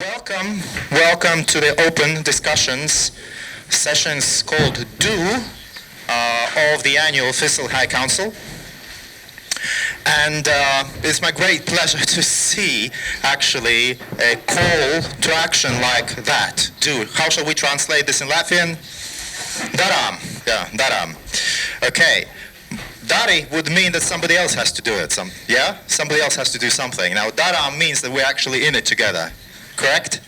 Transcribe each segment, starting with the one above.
Welcome to the open discussions sessions called DO of the annual FICIL High Council. And it's my great pleasure to see actually a call to action like that. Do. How shall we translate this in Latvian? Daram. Yeah, daram. Okay. Dari would mean that somebody else has to do it. Somebody else has to do something. Now, daram means that we're actually in it together. Correct?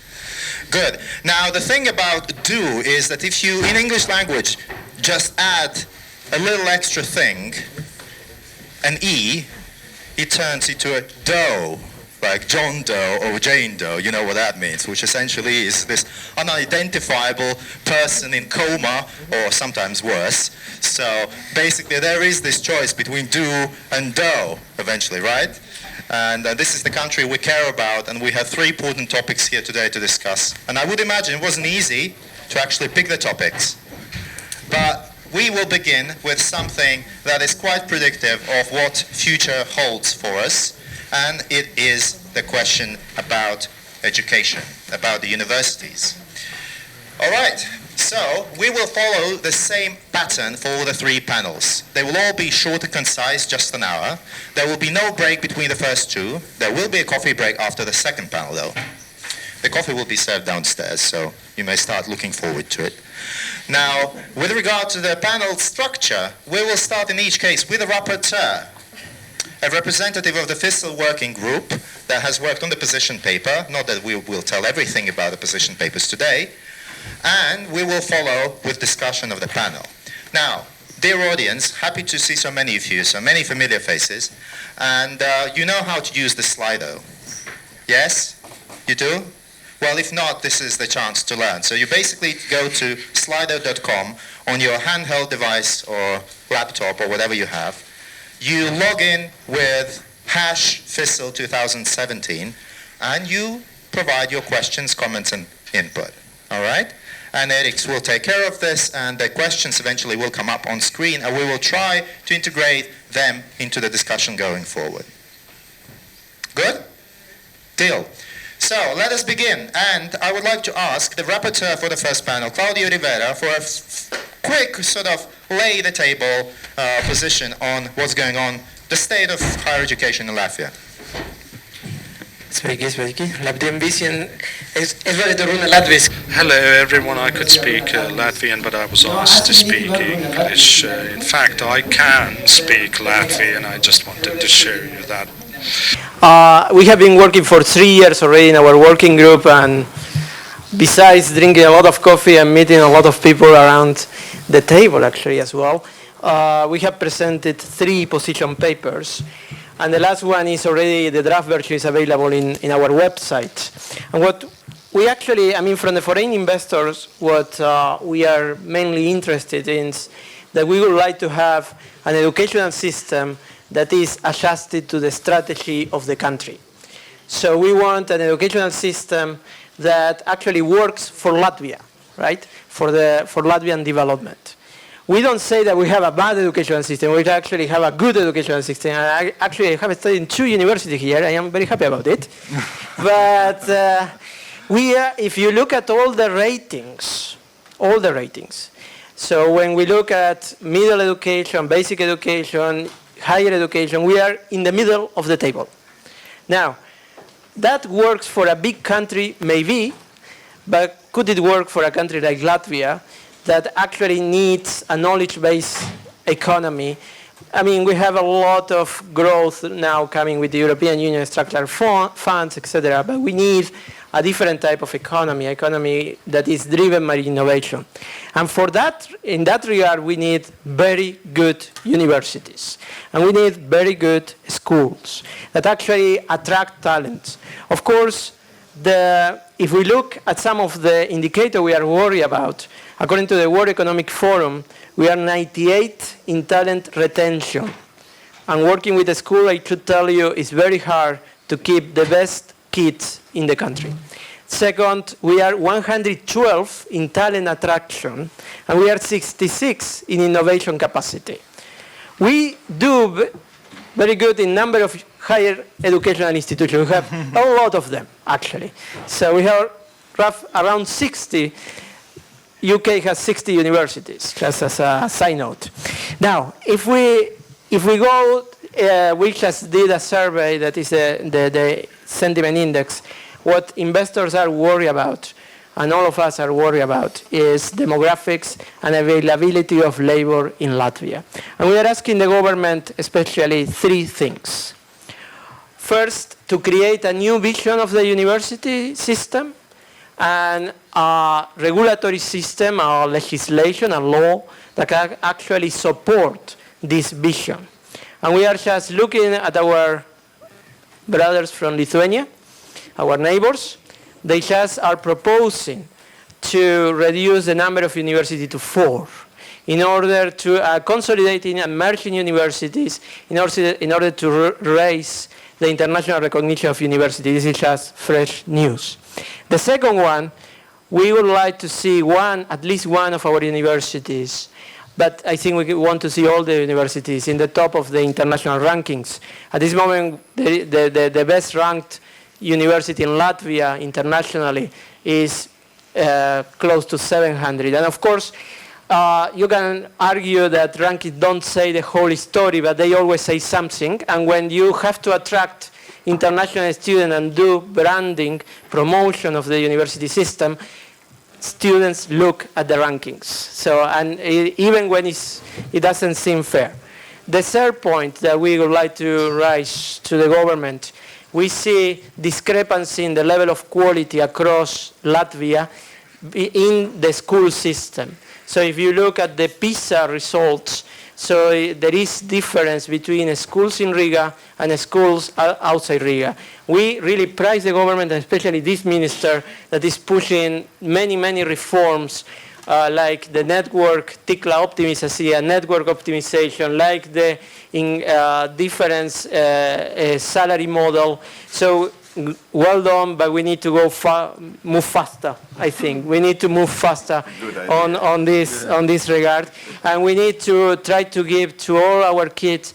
Good. Now, the thing about do is that if you, in English language, just add a little extra thing, an E, it turns into a Doe, like John Doe or Jane Doe, you know what that means, which essentially is this unidentifiable person in coma, or sometimes worse. So basically there is this choice between do and Doe, eventually, right? And this is the country we care about, and we have three important topics here today to discuss. And I would imagine it wasn't easy to actually pick the topics. But we will begin with something that is quite predictive of what future holds for us, and it is the question about education, about the universities. All right. So, we will follow the same pattern for all the three panels. They will all be short and concise, just an hour. There will be no break between the first two. There will be a coffee break after the second panel, though. The coffee will be served downstairs, so you may start looking forward to it. Now, with regard to the panel structure, we will start in each case with a rapporteur, a representative of the FICIL working group that has worked on the position paper. Not that we will tell everything about the position papers today. And we will follow with discussion of the panel. Now, dear audience, happy to see so many of you, so many familiar faces. And you know how to use the Slido. Yes? You do? Well, if not, this is the chance to learn. So you basically go to slido.com on your handheld device or laptop or whatever you have. You log in with #FICIL 2017 and you provide your questions, comments, and input. All right? And Eric will take care of this, and the questions eventually will come up on screen, and we will try to integrate them into the discussion going forward. Good? Deal. So, let us begin. And I would like to ask the rapporteur for the first panel, Claudio Rivera, for a quick sort of lay the table position on what's going on, the state of higher education in Latvia. Hello everyone, I could speak Latvian, but I was asked to speak English. In fact, I can speak Latvian. I just wanted to show you that. We have been working for 3 years already in our working group, and besides drinking a lot of coffee and meeting a lot of people around the table actually as well, we have presented 3 position papers. And the last one is already, the draft version is available in our website. And what we actually, from the foreign investors, what we are mainly interested in is that we would like to have an educational system that is adjusted to the strategy of the country. So we want an educational system that actually works for Latvia, right? For Latvian development. We don't say that we have a bad educational system. We actually have a good educational system. I have studied in 2 universities here. I am very happy about it. But if you look at all the ratings, so when we look at middle education, basic education, higher education, we are in the middle of the table. Now, that works for a big country, maybe, but could it work for a country like Latvia that actually needs a knowledge-based economy? We have a lot of growth now coming with the European Union structural funds, etc., but we need a different type of economy that is driven by innovation. And for that, in that regard, we need very good universities. And we need very good schools that actually attract talent. Of course, if we look at some of the indicators we are worried about, according to the World Economic Forum, we are 98 in talent retention. And working with the school, I should tell you, is very hard to keep the best kids in the country. Second, we are 112 in talent attraction, and we are 66 in innovation capacity. We do very good in number of higher educational institutions. We have a lot of them, actually. So we have around 60. UK has 60 universities, just as a side note. Now, if we go, we just did a survey that is the sentiment index. What investors are worried about, and all of us are worried about, is demographics and availability of labor in Latvia. And we are asking the government especially 3 things. First, to create a new vision of the university system and a regulatory system, a legislation, a law that can actually support this vision. And we are just looking at our brothers from Lithuania, our neighbors. They just are proposing to reduce the number of universities to 4 in order to consolidating and merging universities in order to raise the international recognition of universities. This is just fresh news. The second one, we would like to see at least one of our universities, but I think we want to see all the universities in the top of the international rankings. At this moment, the best ranked university in Latvia internationally is close to 700. And of course, you can argue that rankings don't say the whole story, but they always say something. And when you have to attract international students and do branding, promotion of the university system, students look at the rankings. So, and even when it doesn't seem fair. The third point that we would like to raise to the government, we see discrepancy in the level of quality across Latvia in the school system. So if you look at the PISA results, so there is difference between schools in Riga and schools outside Riga. We really praise the government, and especially this minister, that is pushing many, many reforms, like the network, Tikla optimization, network optimization, like the difference salary model. So well done, but we need to move faster, I think. We need to move faster on this regard. And we need to try to give to all our kids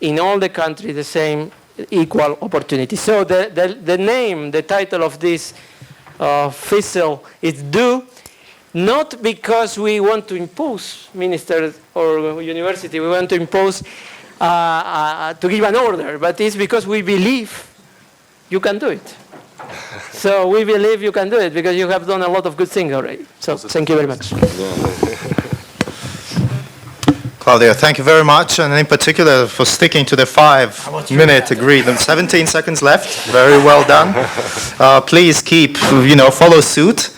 in all the country the same equal opportunity. So the title of this FICIL is Do, not because we want to impose ministers or university, we want to impose, to give an order, but it's because we believe you can do it. So we believe you can do it because you have done a lot of good things already. So thank you very much. Claudio, thank you very much, and in particular for sticking to the 5-minute agreed. 17 seconds left. Very well done. Please keep, follow suit.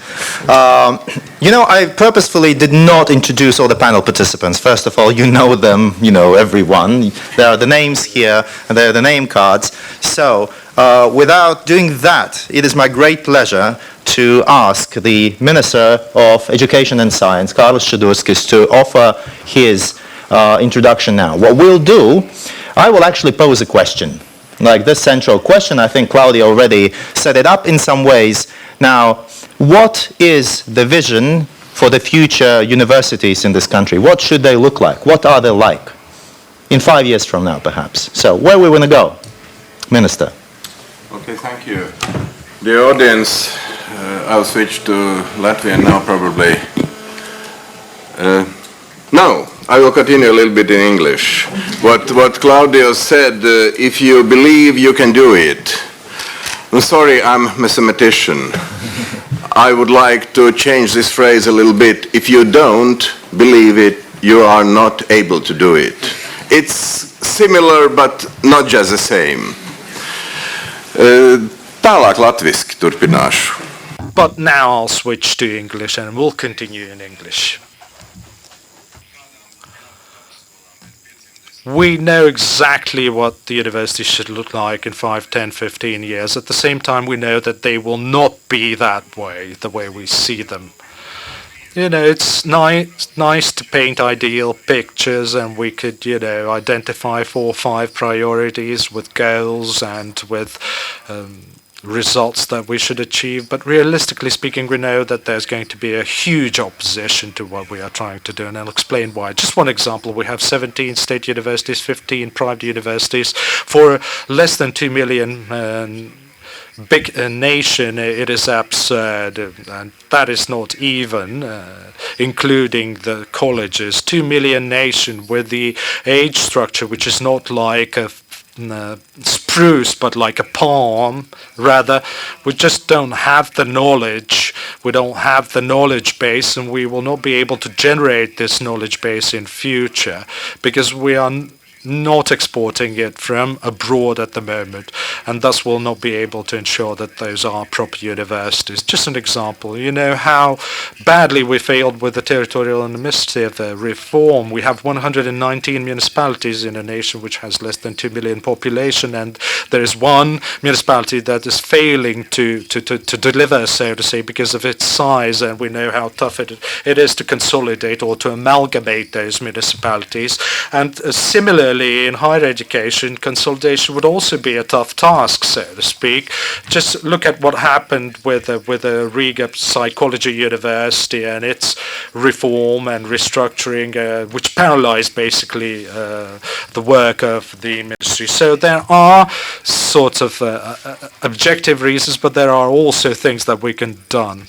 I purposefully did not introduce all the panel participants. First of all, you know them, everyone. There are the names here, and there are the name cards. So, without doing that, it is my great pleasure to ask the Minister of Education and Science, Kārlis Šadurskis, to offer his introduction now. What we'll do, I will actually pose a question. Like this central question, I think Claudia already set it up in some ways. Now, what is the vision for the future universities in this country? What should they look like? What are they like? In 5 years from now, perhaps. So, where we want to go? Minister. Okay, thank you. Dear audience, I'll switch to Latvian now probably. No, I will continue a little bit in English. What Claudio said, if you believe you can do it. I'm sorry, I'm a mathematician. I would like to change this phrase a little bit. If you don't believe it, you are not able to do it. It's similar, but not just the same. Tālāk latviski turpināšu. But now I'll switch to English and we'll continue in English. We know exactly what the university should look like in 5, 10, 15 years. At the same time, we know that they will not be that way, the way we see them. It's nice to paint ideal pictures, and we could, identify 4 or 5 priorities with goals and with results that we should achieve, but realistically speaking, we know that there's going to be a huge opposition to what we are trying to do, and I'll explain why. Just one example, we have 17 state universities, 15 private universities. For less than 2 million big nation, it is absurd, and that is not even including the colleges. 2 million nation with the age structure, which is not like a spruce, but like a palm, rather. We just don't have the knowledge. We don't have the knowledge base, and we will not be able to generate this knowledge base in future because we are not exporting it from abroad at the moment, and thus will not be able to ensure that those are proper universities. Just an example, you know how badly we failed with the territorial and administrative reform. We have 119 municipalities in a nation which has less than 2 million population, and there is one municipality that is failing to deliver, so to say, because of its size, and we know how tough it is to consolidate or to amalgamate those municipalities. And similarly, in higher education, consolidation would also be a tough task, so to speak. Just look at what happened with the Riga Psychology University and its reform and restructuring, which paralyzed basically the work of the ministry. So there are sorts of objective reasons, but there are also things that we can done.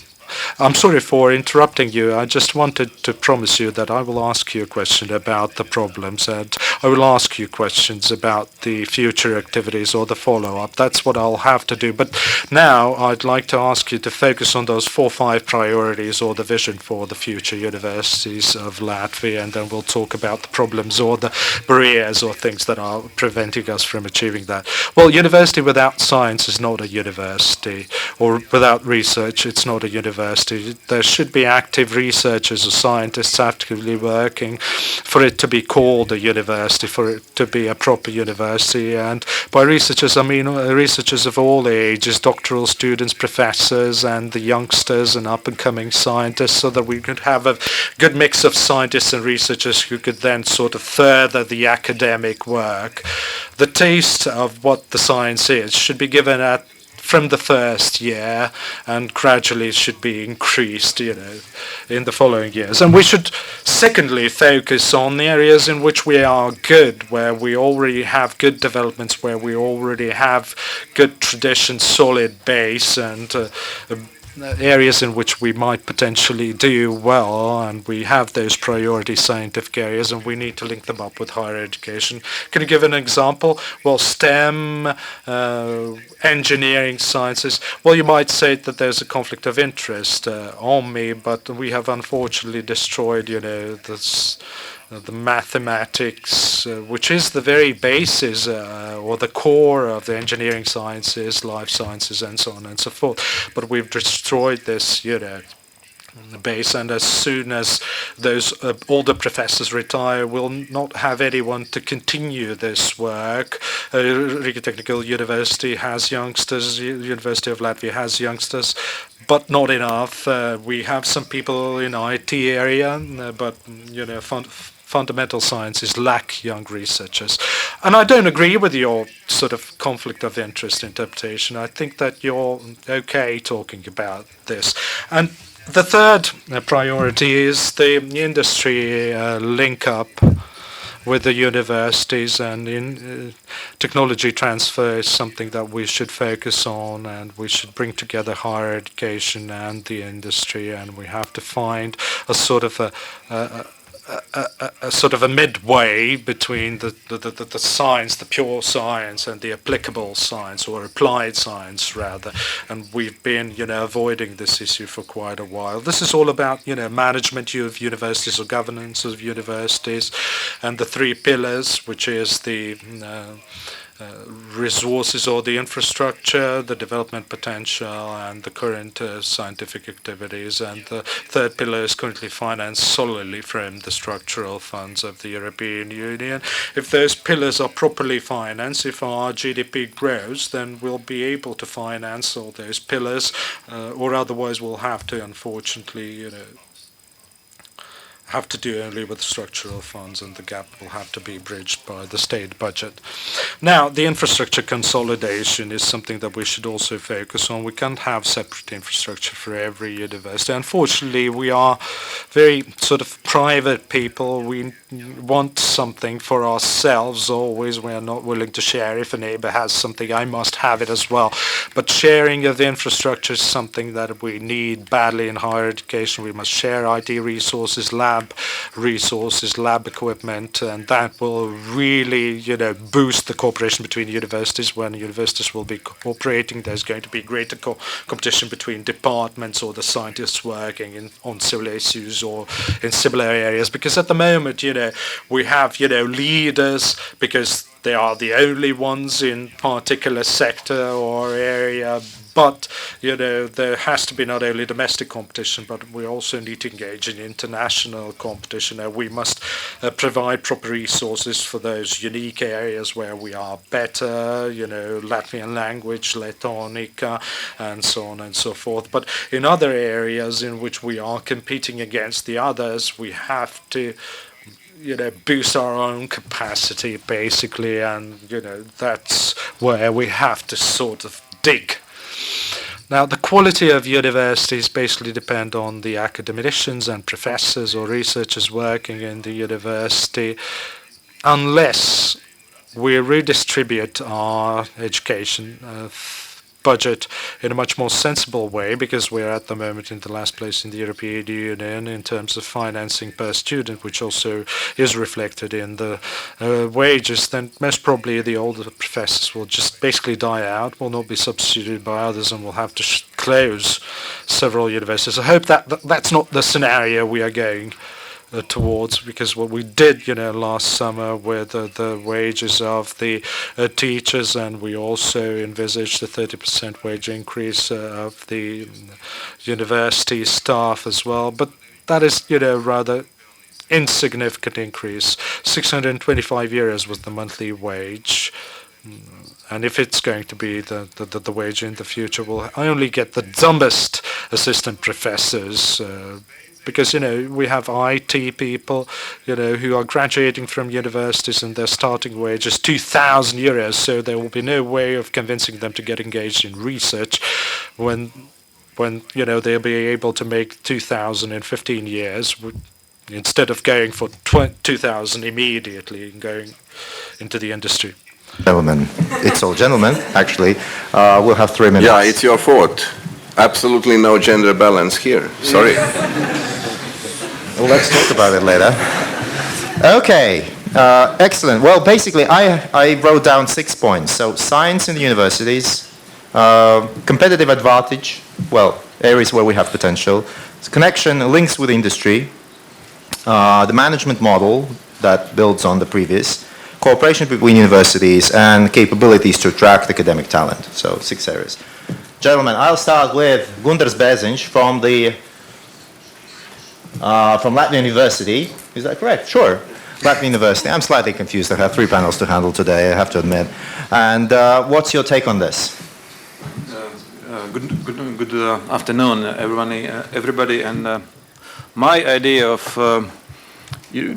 I'm sorry for interrupting you. I just wanted to promise you that I will ask you a question about the problems, and I will ask you questions about the future activities or the follow-up. That's what I'll have to do. But now I'd like to ask you to focus on those 4 or 5 priorities or the vision for the future universities of Latvia, and then we'll talk about the problems or the barriers or things that are preventing us from achieving that. Well, university without science is not a university, or without research, it's not a university. There should be active researchers or scientists actively working for it to be called a university, for it to be a proper university. And by researchers, I mean researchers of all ages, doctoral students, professors, and the youngsters and up-and-coming scientists, so that we could have a good mix of scientists and researchers who could then sort of further the academic work. The taste of what the science is should be given from the first year, and gradually should be increased, in the following years. And we should, secondly, focus on the areas in which we are good, where we already have good developments, where we already have good tradition, solid base, and areas in which we might potentially do well, and we have those priority scientific areas, and we need to link them up with higher education. Can you give an example? Well, STEM, engineering, sciences. Well, you might say that there's a conflict of interest on me, but we have unfortunately destroyed, the mathematics, which is the very basis or the core of the engineering sciences, life sciences, and so on and so forth. But we've destroyed this, base, and as soon as those older professors retire, we'll not have anyone to continue this work. Riga Technical University has youngsters, University of Latvia has youngsters, but not enough. We have some people in IT area, but fundamental sciences lack young researchers. And I don't agree with your sort of conflict of interest interpretation. I think that you're okay talking about this. And the third priority is the industry link up with the universities, and in technology transfer is something that we should focus on, and we should bring together higher education and the industry, and we have to find a sort of a midway between the science, the pure science, and the applicable science, or applied science rather. And we've been, avoiding this issue for quite a while. This is all about, management of universities or governance of universities, and the 3 pillars, which is the resources or the infrastructure, the development potential, and the current scientific activities. And the third pillar is currently financed solely from the structural funds of the European Union. If those pillars are properly financed, if our GDP grows, then we'll be able to finance all those pillars, or otherwise we'll have to, unfortunately, have to do only with structural funds, and the gap will have to be bridged by the state budget. Now, the infrastructure consolidation is something that we should also focus on. We can't have separate infrastructure for every university. Unfortunately, we are very sort of private people. We want something for ourselves always. We are not willing to share. If a neighbor has something, I must have it as well. But sharing of the infrastructure is something that we need badly in higher education. We must share IT resources, lab resources, lab equipment, and that will really, boost the cooperation between universities. When universities will be cooperating, there's going to be greater competition between departments or the scientists working on civil issues or in similar areas. Because at the moment, we have, leaders because they are the only ones in particular sector or area. But, there has to be not only domestic competition, but we also need to engage in international competition. We must provide proper resources for those unique areas where we are better, Latvian language, Letonica, and so on and so forth. But in other areas in which we are competing against the others, we have to boost our own capacity, basically, and, that's where we have to sort of dig. Now, the quality of universities basically depend on the academicians and professors or researchers working in the university, unless we redistribute our education budget in a much more sensible way, because we're at the moment in the last place in the European Union in terms of financing per student, which also is reflected in the wages. Then most probably the older professors will just basically die out, will not be substituted by others, and will have to close several universities. I hope that that's not the scenario we are going towards, because what we did, last summer with the wages of the teachers, and we also envisaged a 30% wage increase of the university staff as well. But that is, rather insignificant increase. 625 euros was the monthly wage. And if it's going to be the wage in the future, we'll only get the dumbest assistant professors, because, we have IT people, who are graduating from universities and their starting wage is 2,000 euros. So there will be no way of convincing them to get engaged in research when they'll be able to make 2,000 in 15 years instead of going for 2,000 immediately and going into the industry. Gentlemen, it's all gentlemen, actually. We'll have 3 minutes. Yeah, it's your fault. Absolutely no gender balance here. Sorry. Well, let's talk about it later. Okay, excellent. Well, basically, I wrote down 6 points. So, science in the universities, competitive advantage, well, areas where we have potential, connection, links with industry, the management model that builds on the previous, cooperation between universities, and capabilities to attract academic talent. So, 6 areas. Gentlemen, I'll start with Gundars Beziņš from Latvian University. Is that correct? Sure. Latvian University. I'm slightly confused. I have 3 panels to handle today, I have to admit. And what's your take on this? Good afternoon, everybody. And my idea of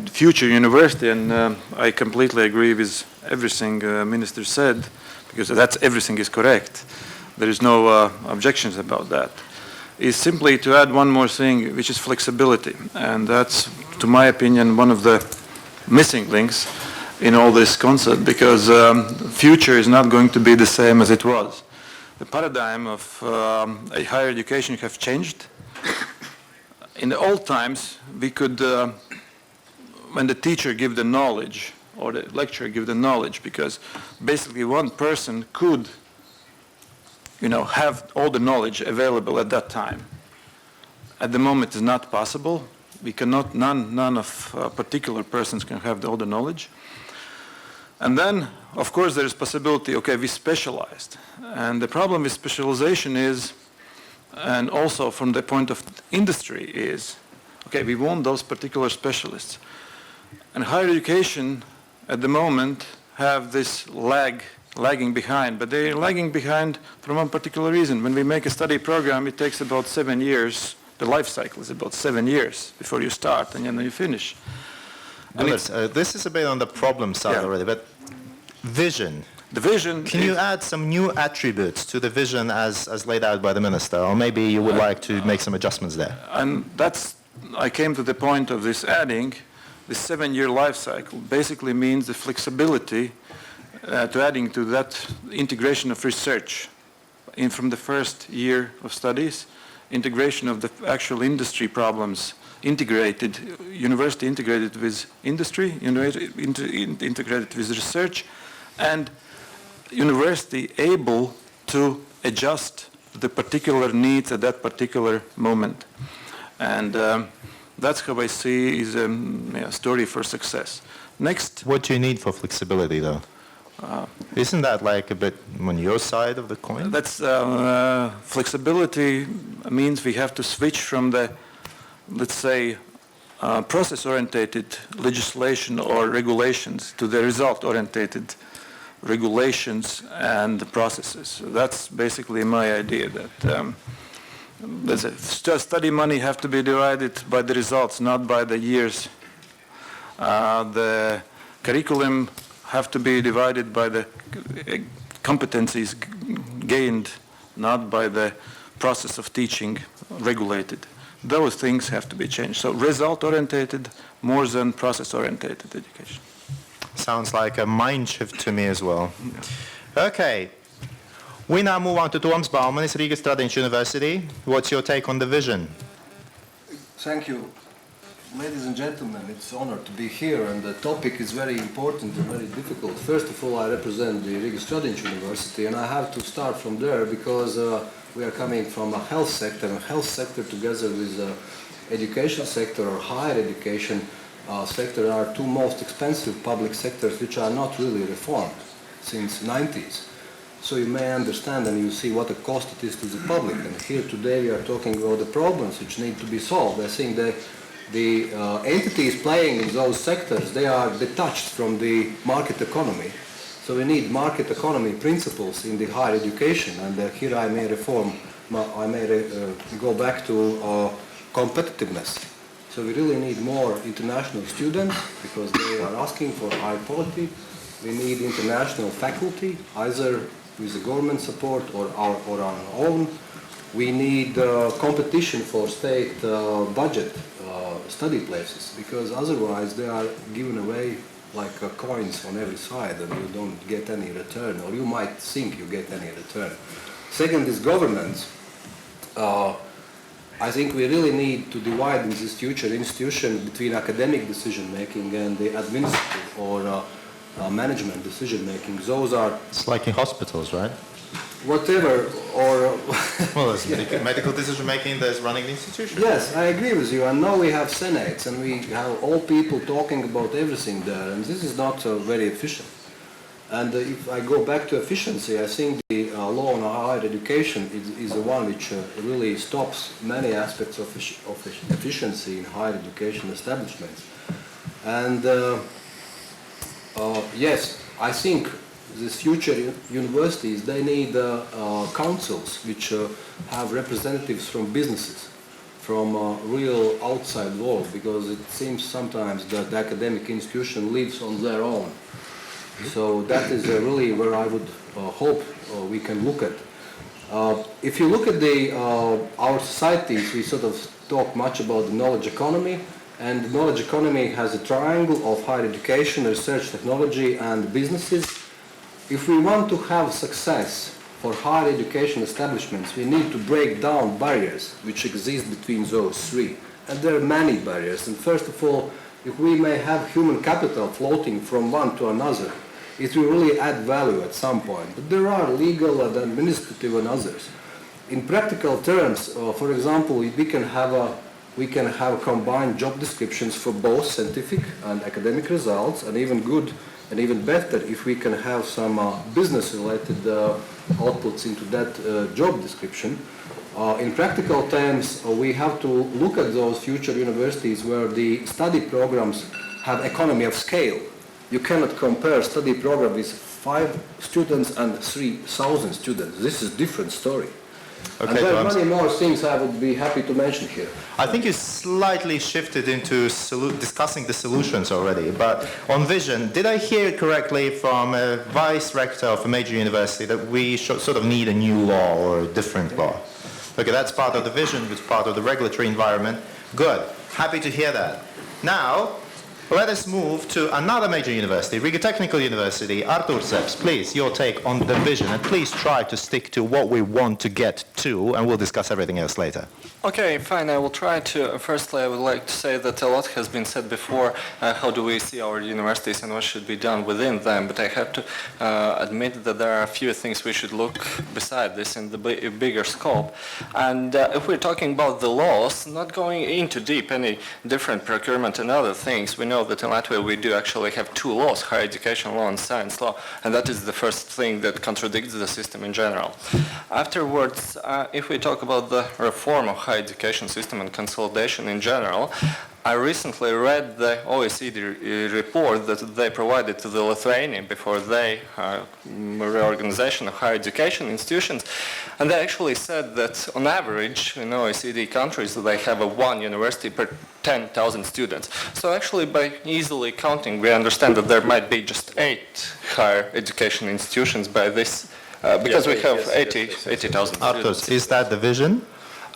future university, and I completely agree with everything Minister said, because everything is correct. There is no objections about that. Is simply to add one more thing, which is flexibility. And that's, to my opinion, one of the missing links in all this concept, because future is not going to be the same as it was. The paradigm of a higher education have changed. In the old times, we could, when the teacher give the knowledge, or the lecturer give the knowledge, because basically one person could have all the knowledge available at that time. At the moment, it's not possible. We cannot, none of particular persons can have all the knowledge. And then, of course, there is possibility, okay, we specialized. And the problem with specialization is, and also from the point of industry is, okay, we want those particular specialists. And higher education, at the moment, have this lagging behind, but they're lagging behind for one particular reason. When we make a study program, it takes about 7 years the life cycle is about 7 years before you start and then you finish. And This is a bit on the problem side Yeah. already, but vision. the vision Can you add some new attributes to the vision as laid out by the minister, or maybe you would like to make some adjustments there? and I came to the point of this adding, the 7-year life cycle basically means the flexibility to adding to that integration of research from the first year of studies, integration of the actual industry problems, university integrated with industry, integrated with research, and university able to adjust the particular needs at that particular moment. And that's how I see is a story for success. Next. What do you need for flexibility, though? Isn't that like a bit on your side of the coin? That's flexibility means we have to switch from the, let's say, process-orientated legislation or regulations to the result-orientated regulations and processes. That's basically my idea, that study money have to be divided by the results, not by the years. The curriculum have to be divided by the competencies gained, not by the process of teaching regulated. Those things have to be changed. So result-orientated more than process-orientated education. Sounds like a mind shift to me as well. Okay. We now move on to Toms Baumanis, Riga Stradiņš University. What's your take on the vision? Thank you. Ladies and gentlemen, it's an honor to be here, and the topic is very important and very difficult. First of all, I represent the Riga Stradiņš University, and I have to start from there because we are coming from a health sector, and health sector together with the education sector or higher education sector are two most expensive public sectors which are not really reformed since 90s. So you may understand and you see what a cost it is to the public. And here today we are talking about the problems which need to be solved. I think that the entities playing in those sectors, they are detached from the market economy. So we need market economy principles in the higher education. And here I may go back to competitiveness. So we really need more international students because they are asking for high quality. We need international faculty, either with the government support or our own. We need competition for state budget study places, because otherwise they are given away like coins on every side and you don't get any return, or you might think you get any return. Second is governance. I think we really need to divide in this future institution between academic decision making and the administrative or management decision making. Those are... It's like in hospitals, right? Whatever, or... Well, there's medical decision making, there's running the institution. Yes, I agree with you. And now we have senates and we have all people talking about everything there, and this is not very efficient. And if I go back to efficiency, I think the law on higher education is the one which really stops many aspects of efficiency in higher education establishments. And yes, I think these future universities, they need councils which have representatives from businesses, from real outside world, because it seems sometimes that the academic institution lives on their own. So that is really where I would hope we can look at. If you look at our societies, we sort of talk much about the knowledge economy, and the knowledge economy has a triangle of higher education, research, technology, and businesses. If we want to have success for higher education establishments, we need to break down barriers which exist between those three. And there are many barriers. And first of all, if we may have human capital floating from one to another, it will really add value at some point. But there are legal and administrative and others. In practical terms, for example, we can have combined job descriptions for both scientific and academic results, and even good and even better if we can have some business-related outputs into that job description. In practical terms, we have to look at those future universities where the study programs have economy of scale. You cannot compare study program with 5 students and 3,000 students. This is a different story. And Okay, there are Tom. many more things I would be happy to mention here. I think you slightly shifted into discussing the solutions already, but on vision, did I hear it correctly from a vice rector of a major university that we sort of need a new law or a different law? Okay, that's part of the vision, it's part of the regulatory environment. Good, happy to hear that. Now, let us move to another major university, Riga Technical University. Artur Seps, please, your take on the vision, and please try to stick to what we want to get to, and we'll discuss everything else later. Okay, fine. I will try to. Firstly, I would like to say that a lot has been said before. How do we see our universities and what should be done within them? But I have to admit that there are a few things we should look beside this in the bigger scope. And if we're talking about the laws, not going into deep any different procurement and other things, we know that in Latvia we do actually have two laws: higher education law and science law, and that is the first thing that contradicts the system in general. Afterwards, if we talk about the reform of higher education system and consolidation in general, I recently read the OECD report that they provided to the Lithuanian before they reorganization of higher education institutions, and they actually said that on average in OECD countries they have one university per 10,000 students. So actually by easily counting we understand that there might be just 8 higher education institutions by this because we have 80,000 Artur, students. is that the vision?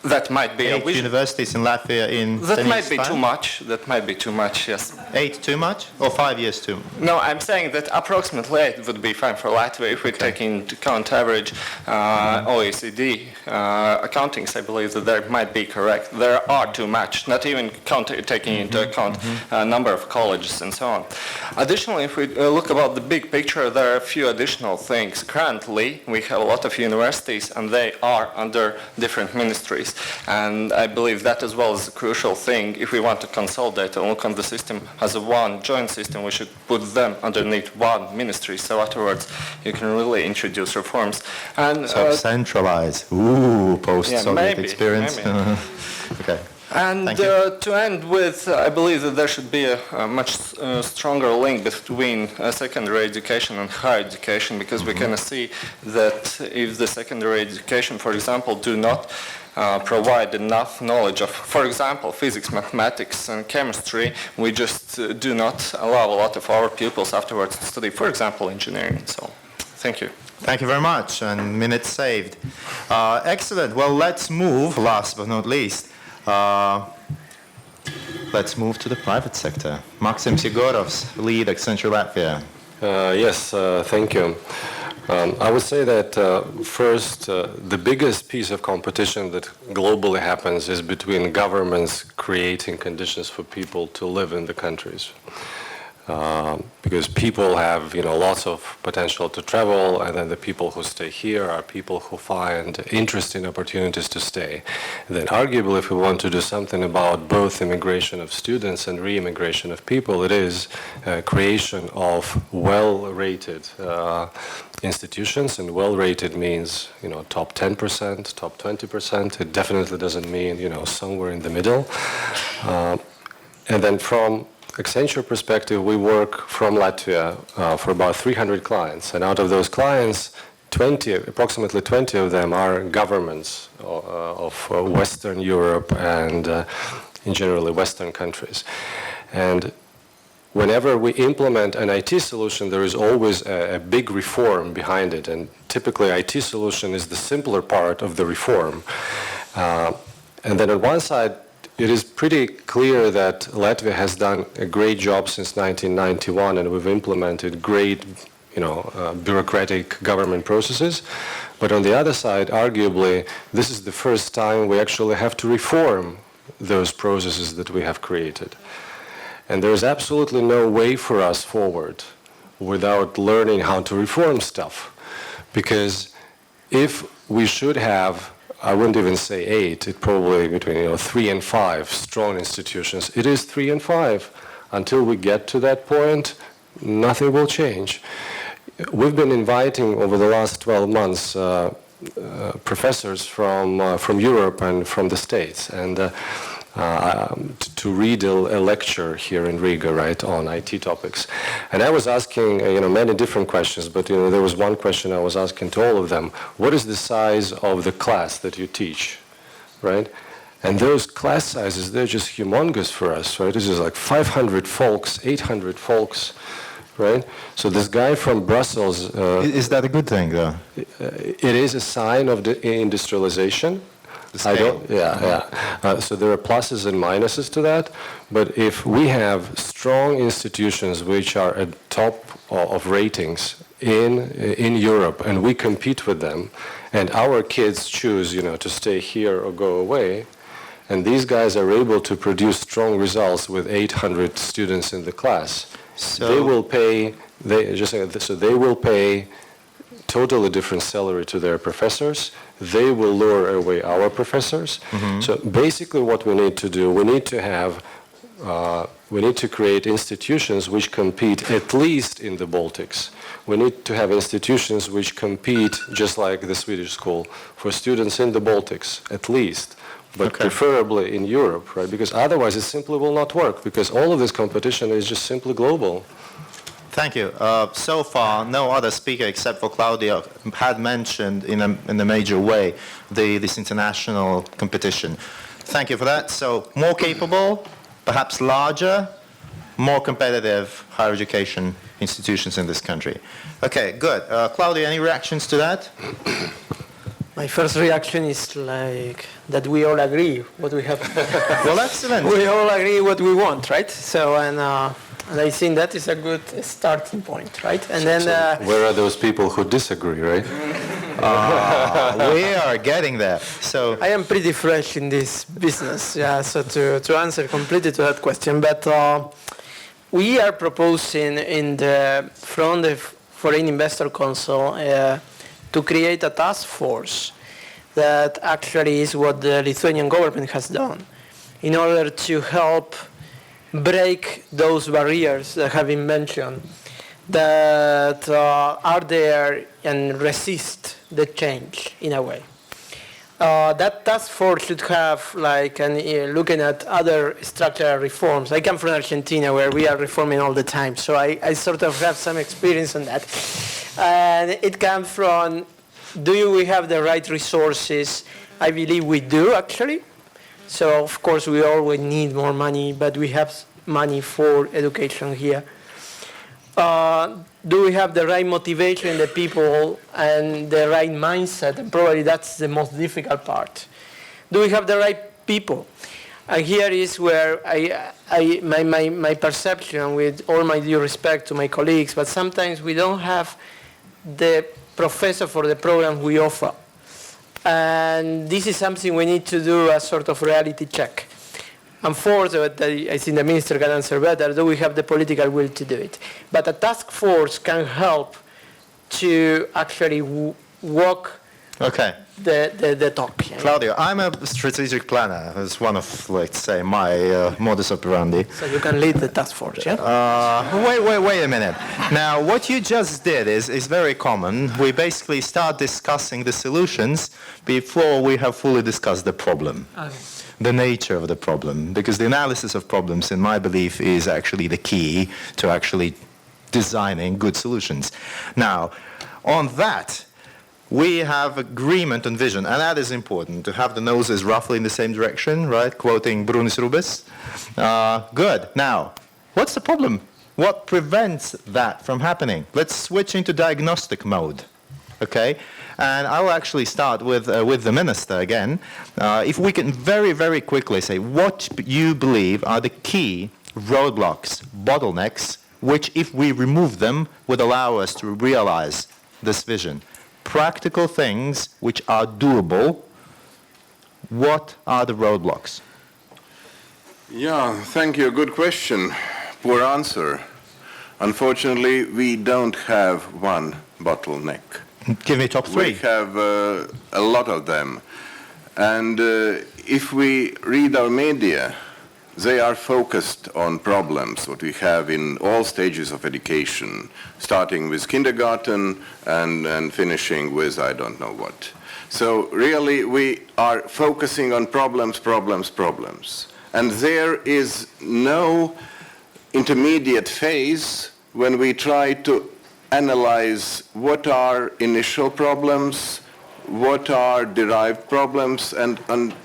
That might be 8 universities in Latvia in 10 That might years' be time? too much. That might be too much, yes. 8 too much? Or 5 years too much? No, I'm saying that approximately 8 would be fine for Latvia if we take into account average OECD accountings. I believe that there might be correct. There are too much, not even taking into account number of colleges and so on. Additionally, if we look about the big picture, there are a few additional things. Currently, we have a lot of universities and they are under different ministries. And I believe that as well is a crucial thing. If we want to consolidate and look on the system as a one joint system, we should put them underneath one ministry. So afterwards, you can really introduce reforms. And So centralize. Ooh, post-Soviet maybe, experience. maybe. Okay. And to end with, I believe that there should be a much stronger link between secondary education and higher education, because we can see that if the secondary education, for example, do not provide enough knowledge of, for example, physics, mathematics, and chemistry, we just do not allow a lot of our pupils afterwards to study, for example, engineering. So, thank you. Thank you very much, and minutes saved. Excellent. Well, let's move, last but not least, let's move to the private sector. Maxim Sigorovs, lead Accenture Latvia. Yes, thank you. I would say that first, the biggest piece of competition that globally happens is between governments creating conditions for people to live in the countries. Because people have, lots of potential to travel, and then the people who stay here are people who find interesting opportunities to stay. And then arguably, if we want to do something about both immigration of students and re-immigration of people, it is creation of well-rated institutions, and well-rated means, top 10%, top 20%. It definitely doesn't mean, somewhere in the middle. And then from Accenture perspective, we work from Latvia for about 300 clients, and out of those clients, approximately 20 of them are governments of Western Europe and in generally Western countries. And whenever we implement an IT solution, there is always a big reform behind it, and typically IT solution is the simpler part of the reform. And then on one side, it is pretty clear that Latvia has done a great job since 1991, and we've implemented great, bureaucratic government processes. But on the other side, arguably, this is the first time we actually have to reform those processes that we have created. And there's absolutely no way for us forward without learning how to reform stuff. Because if we should have, I wouldn't even say 8, it's probably between 3 and 5 strong institutions. It is 3 and 5. Until we get to that point, nothing will change. We've been inviting over the last 12 months professors from Europe and from the States. And to read a lecture here in Riga, right, on IT topics. And I was asking, many different questions, but, there was one question I was asking to all of them. What is the size of the class that you teach, right? And those class sizes, they're just humongous for us, right? This is like 500 folks, 800 folks, right? So this guy from Brussels... is that a good thing, though? It is a sign of the industrialization. I don't. So there are pluses and minuses to that, but if we have strong institutions which are at top of ratings in Europe, and we compete with them, and our kids choose, to stay here or go away, and these guys are able to produce strong results with 800 students in the class, they will pay. They will pay totally different salary to their professors. They will lure away our professors. So basically what we need to do, we need to create institutions which compete at least in the Baltics. We need to have institutions which compete, just like the Swedish school, for students in the Baltics, at least, but preferably in Europe, right? Because otherwise it simply will not work, because all of this competition is just simply global. Thank you. So far, no other speaker except for Claudia had mentioned in a major way this international competition. Thank you for that. So more capable, perhaps larger, more competitive higher education institutions in this country. Okay, good. Claudia, any reactions to that? My first reaction is like that we all agree what we have. Well, excellent. We all agree what we want, right? So, and I think that is a good starting point, right? And then... where are those people who disagree, right? We are getting there. So I am pretty fresh in this business, yeah, so to answer completely to that question. But we are proposing from the Foreign Investor Council to create a task force that actually is what the Lithuanian government has done in order to help break those barriers that have been mentioned that are there and resist the change in a way. That task force should have looking at other structural reforms. I come from Argentina where we are reforming all the time, so I sort of have some experience on that. And it comes from, do we have the right resources? I believe we do actually. So of course we always need more money, but we have money for education here. Do we have the right motivation in the people and the right mindset? And probably that's the most difficult part. Do we have the right people? And here is where my perception, with all my due respect to my colleagues, but sometimes we don't have the professor for the program we offer. And this is something we need to do a sort of reality check. And fourth, I think the minister can answer better, do we have the political will to do it? But a task force can help to actually walk the talk. Yeah. Claudio, I'm a strategic planner. It's one of, let's say, my modus operandi. So you can lead the task force, yeah? Wait a minute. Now, what you just did is very common. We basically start discussing the solutions before we have fully discussed the problem. Okay. The nature of the problem, because the analysis of problems, in my belief, is actually the key to actually designing good solutions. Now, on that, we have agreement on vision, and that is important, to have the noses roughly in the same direction, right? Quoting Brunis Rubis. Good. Now, what's the problem? What prevents that from happening? Let's switch into diagnostic mode, okay? And I'll actually start with the minister again. If we can very, very quickly say what you believe are the key roadblocks, bottlenecks, which if we remove them would allow us to realize this vision. Practical things which are doable. What are the roadblocks? Yeah, thank you. Good question. Poor answer. Unfortunately, we don't have one bottleneck. Give me top three. We have a lot of them. And if we read our media, they are focused on problems what we have in all stages of education, starting with kindergarten and finishing with I don't know what. So really we are focusing on problems. And there is no intermediate phase when we try to analyze what are initial problems, what are derived problems, and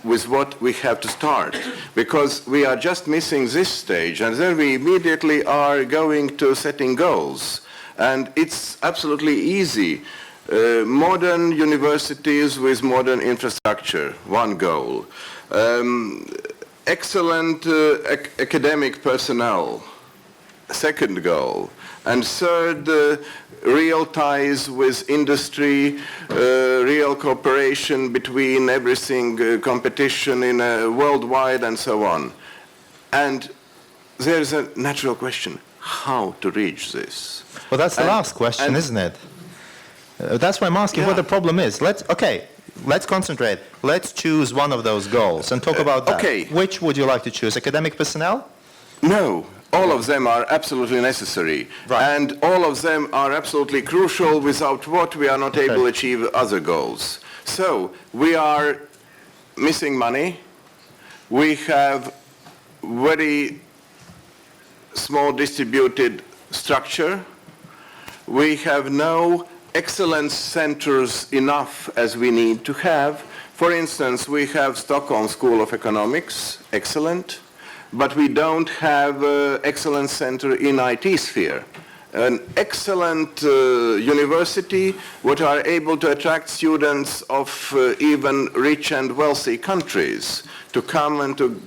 with what we have to start. Because we are just missing this stage, and then we immediately are going to setting goals. And it's absolutely easy. Modern universities with modern infrastructure, one goal. Excellent academic personnel, second goal. And third, real ties with industry, real cooperation between everything, competition in a worldwide and so on. And there's a natural question, how to reach this? Well, that's the last question, isn't it? That's why I'm asking what the problem is. Let's concentrate. Let's choose one of those goals and talk about that. Okay. Which would you like to choose? Academic personnel? No. All of them are absolutely necessary. Right. And all of them are absolutely crucial, without what we are not able to achieve other goals. So we are missing money. We have very small distributed structure. We have no excellence centers enough as we need to have. For instance, we have Stockholm School of Economics, excellent, but we don't have excellence center in IT sphere. An excellent university what are able to attract students of even rich and wealthy countries to come and to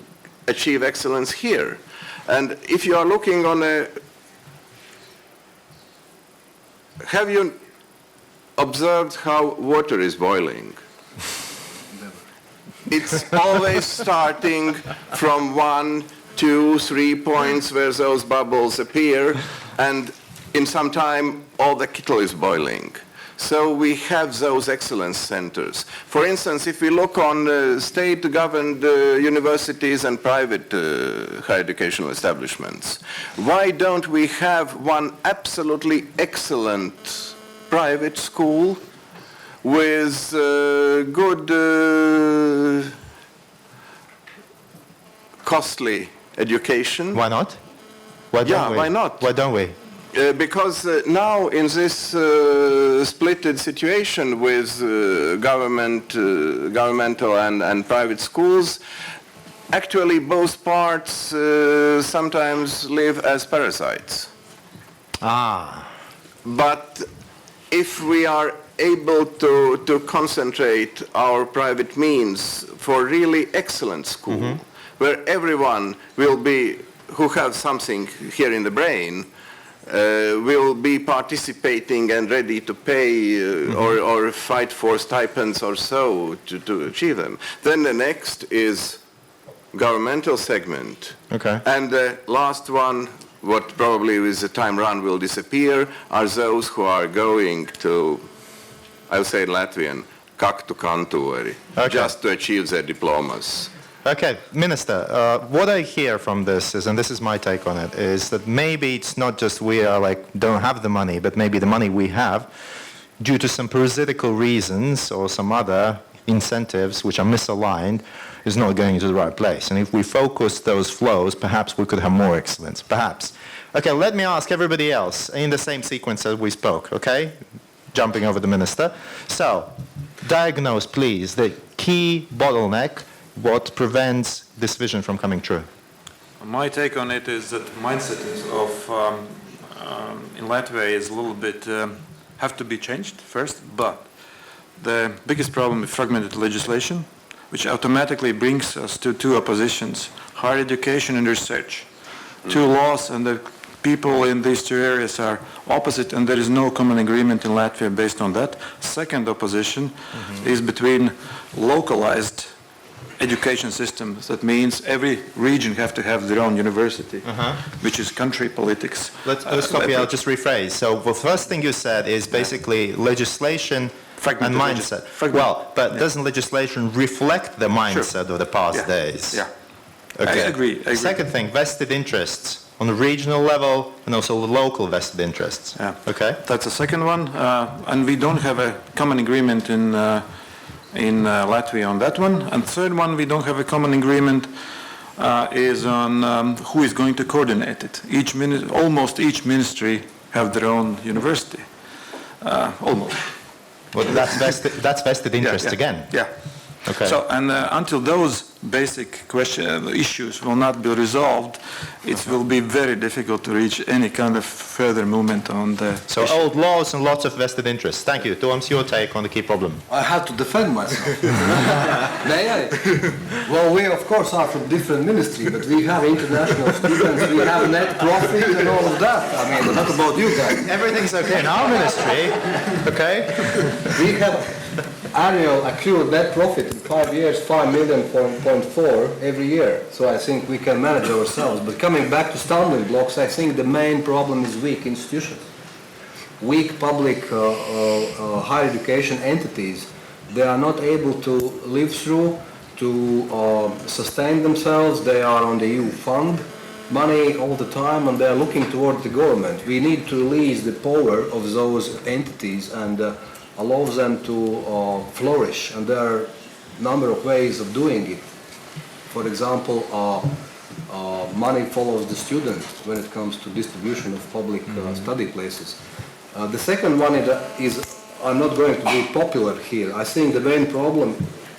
achieve excellence here. And if you are looking on a, have you observed how water is boiling? It's always starting from 1, 2, 3 points where those bubbles appear, and in some time all the kettle is boiling. So we have those excellence centers. For instance, if we look on state-governed universities and private higher educational establishments, why don't we have one absolutely excellent private school with good, costly education? Why not? Why don't we? Why not? Why don't we? Because now in this splitted situation with governmental and private schools, actually both parts sometimes live as parasites. But if we are able to concentrate our private means for really excellent school, where everyone will be, who has something here in the brain, will be participating and ready to pay or fight for stipends or so to achieve them. Then the next is governmental segment. Okay. And the last one, what probably with the time run will disappear, are those who are going to, I'll say in Latvian, kaktu kantori, just to achieve their diplomas. Okay, Minister, what I hear from this is, and this is my take on it, is that maybe it's not just we are don't have the money, but maybe the money we have, due to some parasitical reasons or some other incentives which are misaligned, is not going to the right place. And if we focus those flows, perhaps we could have more excellence, perhaps. Okay, let me ask everybody else in the same sequence as we spoke, okay? Jumping over the Minister. So, diagnose, please, the key bottleneck, what prevents this vision from coming true? My take on it is that mindset of in Latvia is a little bit have to be changed first, but the biggest problem is fragmented legislation, which automatically brings us to two oppositions, higher education and research. Two laws, and the people in these two areas are opposite, and there is no common agreement in Latvia based on that. Second opposition is between localized education systems. That means every region have to have their own university, which is country politics. Let's stop here. I'll just rephrase. So the first thing you said is basically legislation and mindset. Well, but doesn't legislation reflect the mindset of the past days? Yeah. Okay. I agree. Second thing, vested interests on the regional level and also the local vested interests. Yeah. Okay. That's the second one, and we don't have a common agreement in Latvia on that one. And third one, we don't have a common agreement is on who is going to coordinate it. Almost each ministry have their own university. Almost. Well, that's vested interest again. Yeah. Okay. So, and until those basic issues will not be resolved, it will be very difficult to reach any kind of further movement on the So issue. old laws and lots of vested interests. Thank you. Toms, your take on the key problem. I have to defend myself. May I? Well, we of course are from different ministry, but we have international students, we have net profit and all of that. I mean, what about you guys? Everything's okay in our ministry. Okay. We have annual accrued net profit in 5 years, 5 million point 4 every year. So I think we can manage ourselves. But coming back to stumbling blocks, I think the main problem is weak institutions. Weak public higher education entities. They are not able to live through, to sustain themselves. They are on the EU fund money all the time, and they are looking towards the government. We need to release the power of those entities and allow them to flourish, and there are a number of ways of doing it. For example, money follows the student when it comes to distribution of public study places. The second one is, I'm not going to be popular here. I think the main problem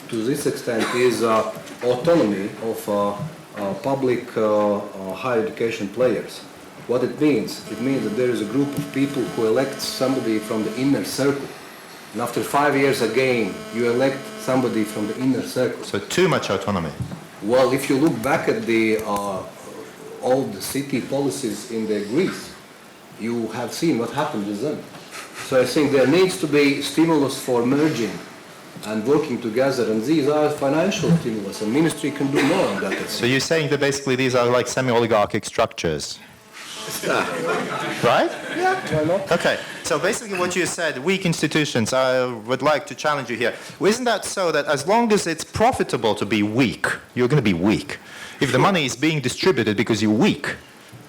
to this extent is autonomy of public higher education players. What it means that there is a group of people who elect somebody from the inner circle. And after 5 years again, you elect somebody from the inner circle. So too much autonomy. Well, if you look back at the old city policies in Greece, you have seen what happened with them. So I think there needs to be stimulus for merging and working together, and these are financial stimulus, and ministry can do more on that. So you're saying that basically these are like semi-oligarchic structures, right? Yeah, why not? Okay, so basically what you said, weak institutions, I would like to challenge you here. Well, isn't that so that as long as it's profitable to be weak, you're going to be weak? If the money is being distributed because you're weak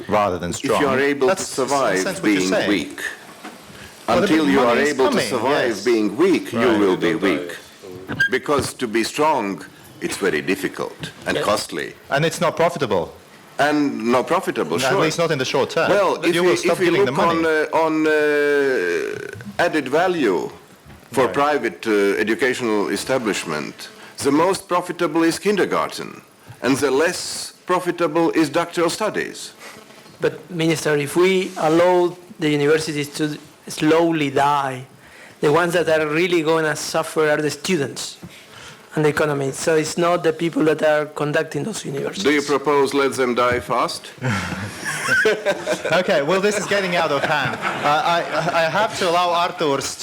rather than strong, If you are able to that's in a sense survive what you're being saying. weak, Well, the until big you are money is able to coming, survive yes. being weak, you Right. will be weak. Because to be strong, it's very difficult and costly. And it's not profitable, And not profitable, at sure. least not in the short term. Well, But you will stop if we giving the look money. on added value for private educational establishment, the most profitable is kindergarten, and the less profitable is doctoral studies. But Minister, if we allow the universities to slowly die, the ones that are really going to suffer are the students and the economy. So it's not the people that are conducting those universities. Do you propose let them die fast? Okay, well, this is getting out of hand. I have to allow Arturs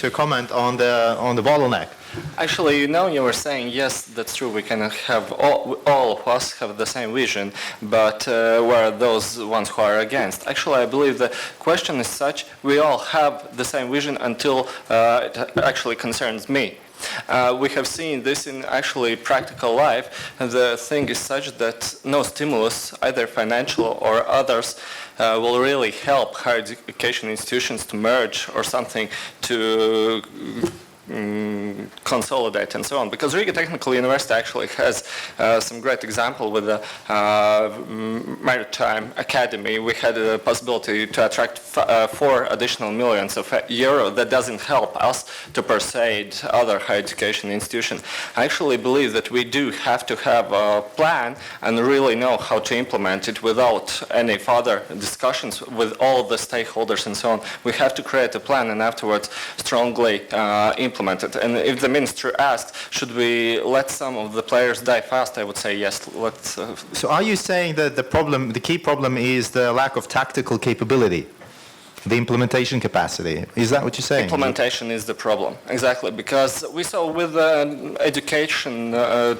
to comment on the bottleneck. Actually, you were saying, yes, that's true, we can have, all of us have the same vision, but where are those ones who are against? Actually, I believe the question is such, we all have the same vision until it actually concerns me. We have seen this in actually practical life. The thing is such that no stimulus, either financial or others, will really help higher education institutions to merge or something to consolidate and so on. Because Riga Technical University actually has some great example with the Maritime Academy. We had a possibility to attract 4 additional millions of euro. That doesn't help us to persuade other higher education institutions. I actually believe that we do have to have a plan and really know how to implement it without any further discussions with all the stakeholders and so on. We have to create a plan and afterwards strongly implement it. And if the minister asks, should we let some of the players die fast, I would say yes. Let's. So are you saying that the key problem is the lack of tactical capability, the implementation capacity? Is that what you're saying? Implementation is the problem, exactly, because we saw with education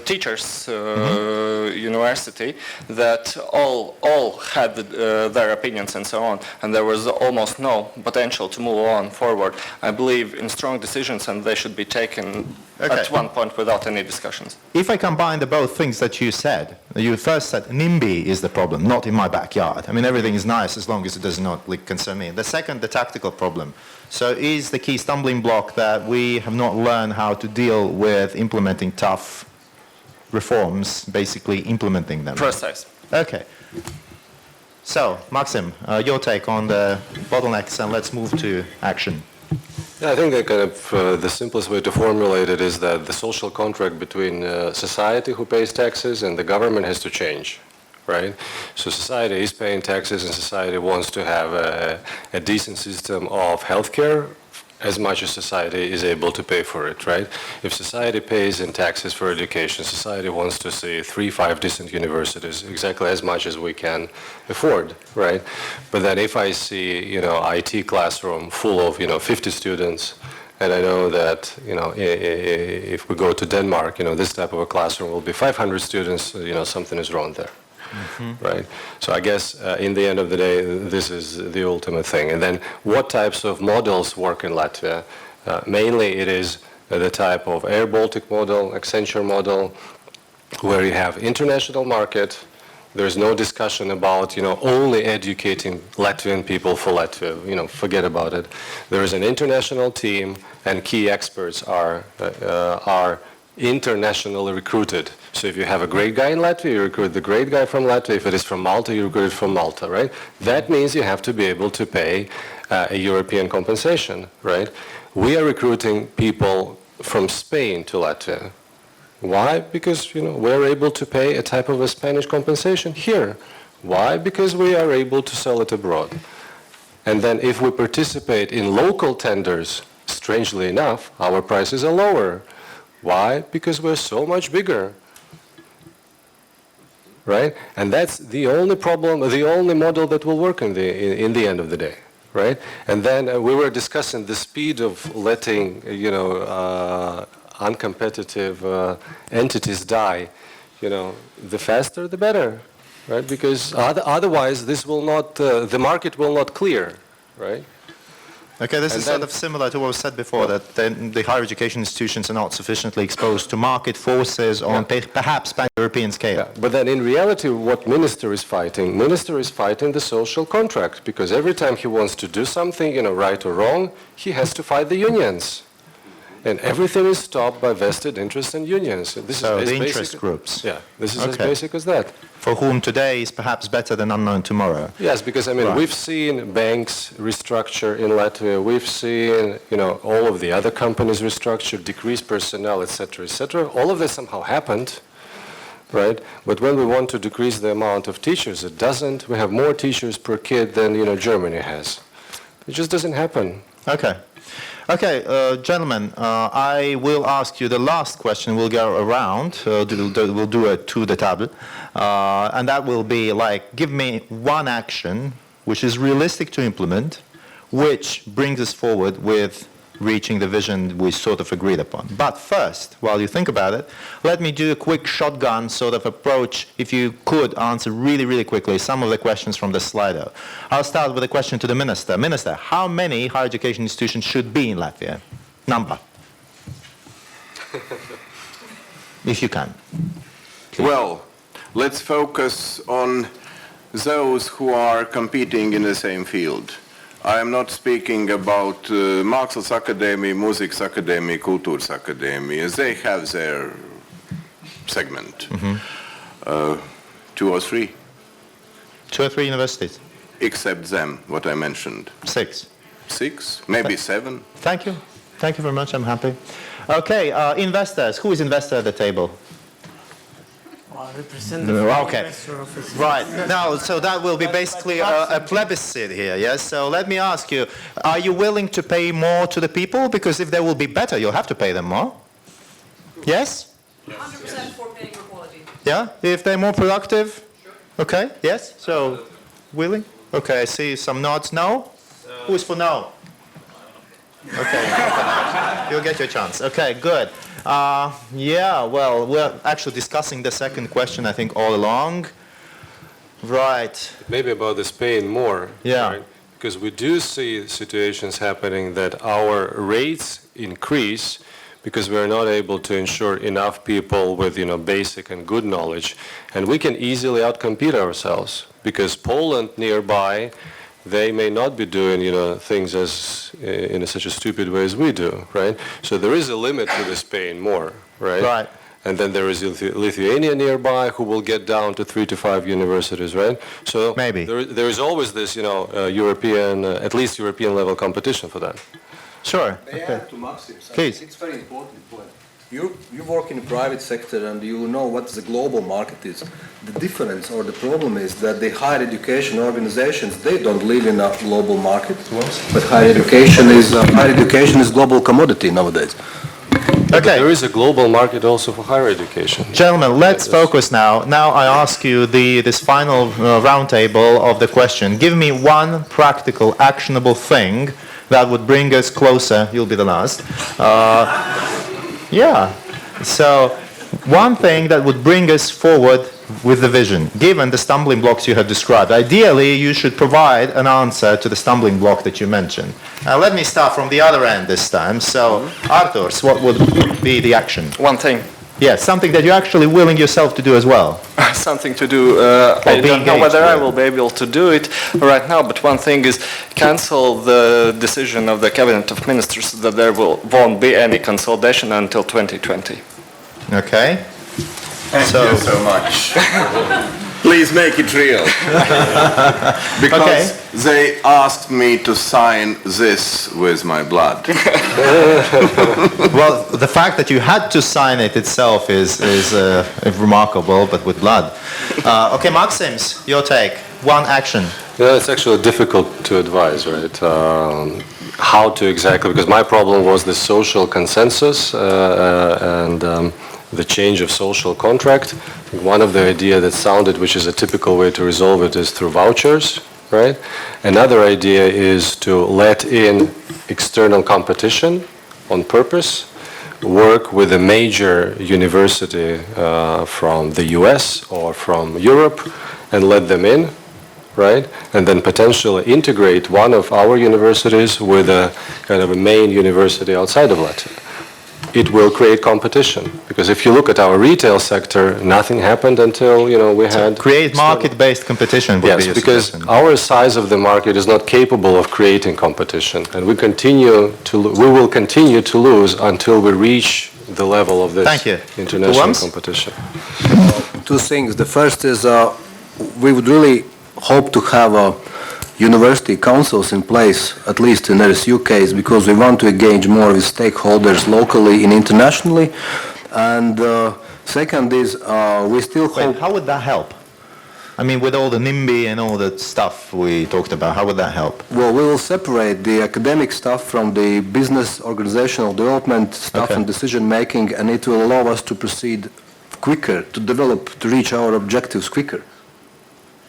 teachers university that all had their opinions and so on, and there was almost no potential to move on forward. I believe in strong decisions, and they should be taken at one point without any discussions. If I combine the both things that you first said NIMBY is the problem, not in my backyard. I mean, everything is nice as long as it does not concern me. The second, the tactical problem. So is the key stumbling block that we have not learned how to deal with implementing tough reforms, basically implementing them. Precise. Okay. So, Maxim, your take on the bottlenecks, and let's move to action. Yeah, I think that kind of the simplest way to formulate it is that the social contract between society who pays taxes and the government has to change, right? So society is paying taxes and society wants to have a decent system of healthcare as much as society is able to pay for it, right? If society pays in taxes for education, society wants to see 3-5 decent universities, exactly as much as we can afford, right? But then if I see, IT classroom full of, 50 students, and I know that, if we go to Denmark, this type of a classroom will be 500 students, something is wrong there. Mm-hmm. Right? So I guess in the end of the day, this is the ultimate thing. And then what types of models work in Latvia? Mainly it is the type of Air Baltic model, Accenture model, where you have international market. There's no discussion about, only educating Latvian people for Latvia. Forget about it. There is an international team, and key experts are internationally recruited. So if you have a great guy in Latvia, you recruit the great guy from Latvia. If it is from Malta, you recruit it from Malta, right? That means you have to be able to pay a European compensation, right? We are recruiting people from Spain to Latvia. Why? Because, we're able to pay a type of a Spanish compensation here. Why? Because we are able to sell it abroad. And then if we participate in local tenders, strangely enough, our prices are lower. Why? Because we're so much bigger, right? And that's the only problem, the only model that will work in the end of the day, right? And then we were discussing the speed of letting, uncompetitive entities die. The faster, the better, right? Because otherwise, this will not, the market will not clear, right? Okay, this is sort of similar to what was said before, that the higher education institutions are not sufficiently exposed to market forces on perhaps pan-European scale. Yeah. But then in reality, what Minister is fighting the social contract, because every time he wants to do something, right or wrong, he has to fight the unions. And everything is stopped by vested interest in unions. This so is the interest groups. Yeah, this is as basic as that. For whom today is perhaps better than unknown tomorrow. Yes, because we've seen banks restructure in Latvia. We've seen all of the other companies restructure, decrease personnel, etc., etc. All of this somehow happened, right? But when we want to decrease the amount of teachers, it doesn't. We have more teachers per kid than Germany has. It just doesn't happen. Okay. Okay, gentlemen, I will ask you the last question. We'll go around. We'll do a tour de table. And that will be like, give me one action which is realistic to implement, which brings us forward with reaching the vision we sort of agreed upon. But first, while you think about it, let me do a quick shotgun sort of approach, if you could answer really, really quickly some of the questions from the Slido. I'll start with a question to the Minister. Minister, how many higher education institutions should be in Latvia? Number. If you can. Please. Well, let's focus on those who are competing in the same field. I am not speaking about Mākslas Akadēmija, Mūzikas Akadēmija, Kultūras Akadēmija. They have their segment. Mm-hmm. 2 or 3. 2 or 3 universities? Except them, what I mentioned. 6. 6, maybe 7. Thank you. Thank you very much. I'm happy. Okay, investors. Who is investor at the table? Okay. Right. Now, so that will be basically a plebiscite here, yes? So let me ask you, are you willing to pay more to the people? Because if they will be better, you'll have to pay them more. Yes? 100% for paying for quality. Yeah? If they're more productive? Okay, yes? So, willing? Okay, I see some nods. No? Who's for no? Okay. You'll get your chance. Okay, good. Yeah, well, we're actually discussing the second question, I think, all along. Right. Maybe about the Spain more. Yeah. Right? Because we do see situations happening that our rates increase because we're not able to ensure enough people with, basic and good knowledge. And we can easily outcompete ourselves because Poland nearby, they may not be doing, things as in such a stupid way as we do, right? So there is a limit to the Spain more, right? Right. And then there is Lithuania nearby who will get down to 3 to 5 universities, right? So Maybe. there is always this, European, at least European level competition for that. Sure. May I add to Maxim's? Please. It's very important point. You work in the private sector and you know what the global market is. The difference or the problem is that the higher education organizations, they don't live in a global market. But higher education is global commodity nowadays. Okay. There is a global market also for higher education. Gentlemen, let's focus now. Now I ask you this final roundtable of the question. Give me one practical, actionable thing that would bring us closer. You'll be the last. Yeah. So one thing that would bring us forward with the vision, given the stumbling blocks you have described. Ideally, you should provide an answer to the stumbling block that you mentioned. Now, let me start from the other end this time. So, Arturs, what would be the action? One thing. Yes, something that you're actually willing yourself to do as well. Something to do. I don't know whether I will be able to do it right now, but one thing is cancel the decision of the Cabinet of Ministers that there won't be any consolidation until 2020. Okay. Thank you so much. Please make it real. Because they asked me to sign this with my blood. Well, the fact that you had to sign it itself is remarkable, but with blood. Okay, Maxims, your take. One action. Yeah, it's actually difficult to advise, right? How to exactly, because my problem was the social consensus and the change of social contract. One of the idea that sounded, which is a typical way to resolve it, is through vouchers, right? Another idea is to let in external competition on purpose, work with a major university from the US or from Europe and let them in, right? And then potentially integrate one of our universities with a kind of a main university outside of Latvia. It will create competition, because if you look at our retail sector, nothing happened until we had create market-based competition. Would be yes, because our size of the market is not capable of creating competition, and we will continue to lose until we reach the level of this international competition. Two things. The first is we would really hope to have university councils in place, at least in RSU case, because we want to engage more with stakeholders locally and internationally. And second is we still hope... How would that help? I mean, with all the NIMBY and all that stuff we talked about, how would that help? Well, we will separate the academic stuff from the business organizational development stuff and decision making, and it will allow us to proceed quicker, to develop, to reach our objectives quicker.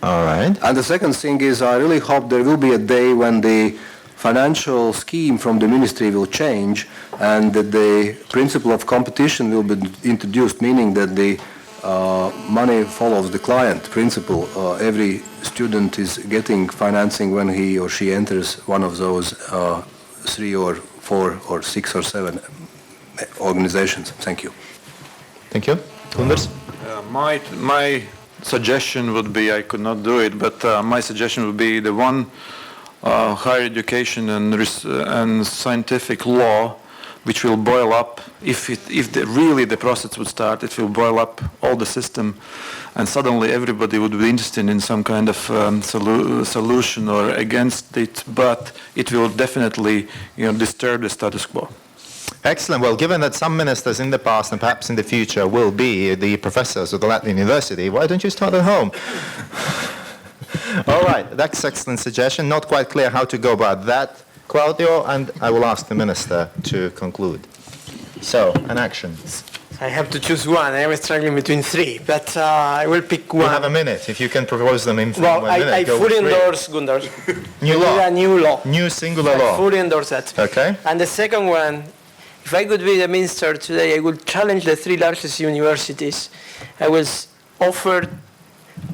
All right. And the second thing is I really hope there will be a day when the financial scheme from the ministry will change and that the principle of competition will be introduced, meaning that the money follows the client principle. Every student is getting financing when he or she enters one of those 3 or 4 or 6 or 7 organizations. Thank you. Thank you. Kunders? My suggestion would be, I could not do it, but my suggestion would be the one higher education and scientific law, which will boil up, if really the process would start, it will boil up all the system, and suddenly everybody would be interested in some kind of solution or against it, but it will definitely disturb the status quo. Excellent. Well, given that some ministers in the past and perhaps in the future will be the professors of the Latvian University, why don't you start at home? All right, that's an excellent suggestion. Not quite clear how to go about that, Claudio, and I will ask the minister to conclude. So, an action. I have to choose one. I am struggling between 3, but I will pick one. You have a minute. If you can propose them in 1 minute. I fully endorse Gundar's. New law. A new law. New singular law. I fully endorse that. Okay. And the second one, if I could be the minister today, I would challenge the 3 largest universities. I was offered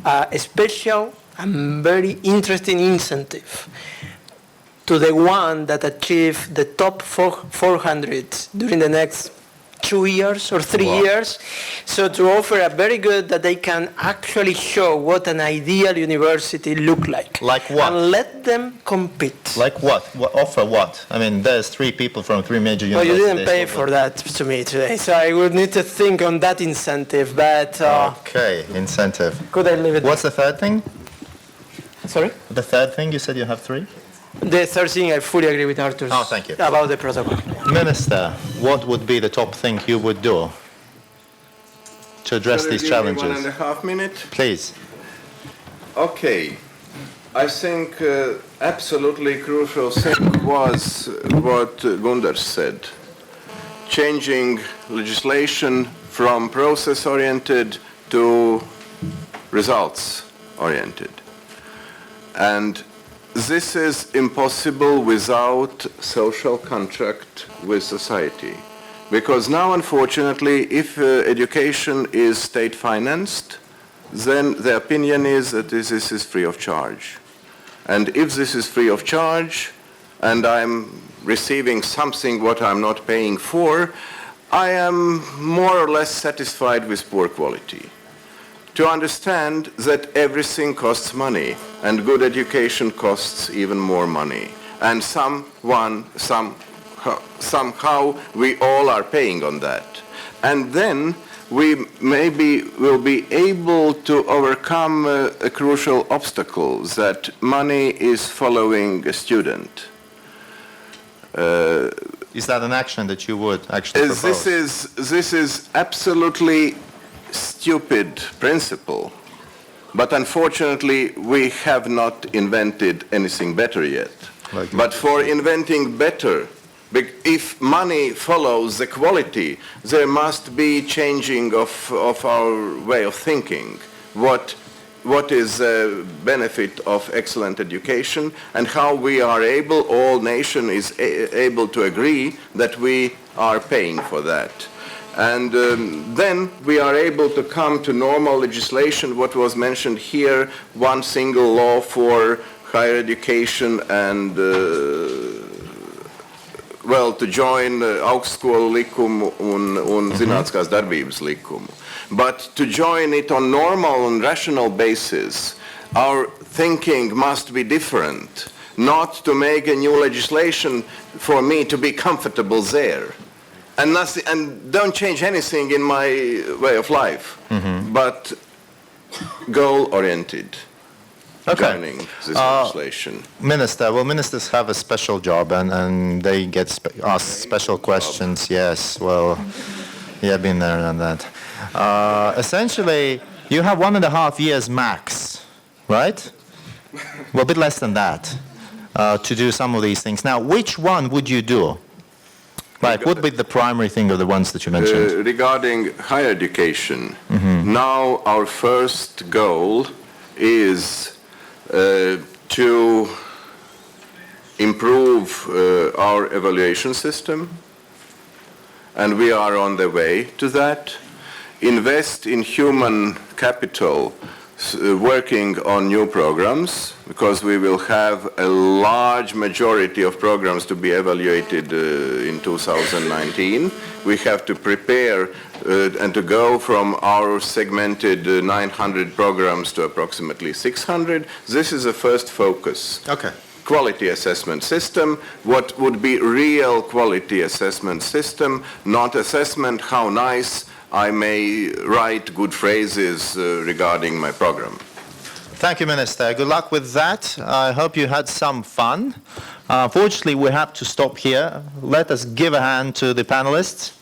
a special and very interesting incentive to the one that achieve the top 400 during the next 2 years or 3 years. So to offer a very good that they can actually show what an ideal university look like. Like what? And let them compete. Like what? Offer what? I mean, there's 3 people from 3 major Well, universities. you didn't pay for that to me today, so I would need to think on that incentive, but Okay, incentive. could I leave it? What's the third thing? Sorry? The third thing, you said you have 3? The third thing, I fully agree with Artur. Oh, thank you. About the protocol. Minister, what would be the top thing you would do to address Shall you these give me challenges? 1.5 minutes? Please. Okay. I think absolutely crucial thing was what Gundar said. Changing legislation from process-oriented to results-oriented. And this is impossible without social contract with society. Because now, unfortunately, if education is state-financed, then the opinion is that this is free of charge. And if this is free of charge, and I'm receiving something what I'm not paying for, I am more or less satisfied with poor quality. To understand that everything costs money, and good education costs even more money. And somehow we all are paying on that. And then we maybe will be able to overcome a crucial obstacle that money is following a student. Is that an action that you would actually propose? This is absolutely stupid principle, but unfortunately we have not invented anything better yet. But for inventing better, if money follows the quality, there must be changing of our way of thinking. What is the benefit of excellent education, and how we are able, all nation is able to agree that we are paying for that. And then we are able to come to normal legislation, what was mentioned here, one single law for higher education and to join augstskolu likumu un zinātniskās darbības likumu. But to join it on normal and rational basis, our thinking must be different, not to make a new legislation for me to be comfortable there. And don't change anything in my way of life, but goal-oriented. Joining this legislation. Minister, well, ministers have a special job and they get asked special questions. Yes, well, yeah, been there and done that. Essentially, you have 1.5 years max, right? Well, a bit less than that to do some of these things. Now, which one would you do? Like, what would be the primary thing of the ones that you mentioned? Regarding higher education, now our first goal is to improve our evaluation system, and we are on the way to that. Invest in human capital, working on new programs, because we will have a large majority of programs to be evaluated in 2019. We have to prepare and to go from our segmented 900 programs to approximately 600. This is the first focus. Okay. Quality assessment system. What would be real quality assessment system, not assessment how nice I may write good phrases regarding my program. Thank you, Minister. Good luck with that. I hope you had some fun. Unfortunately, we have to stop here. Let us give a hand to the panelists.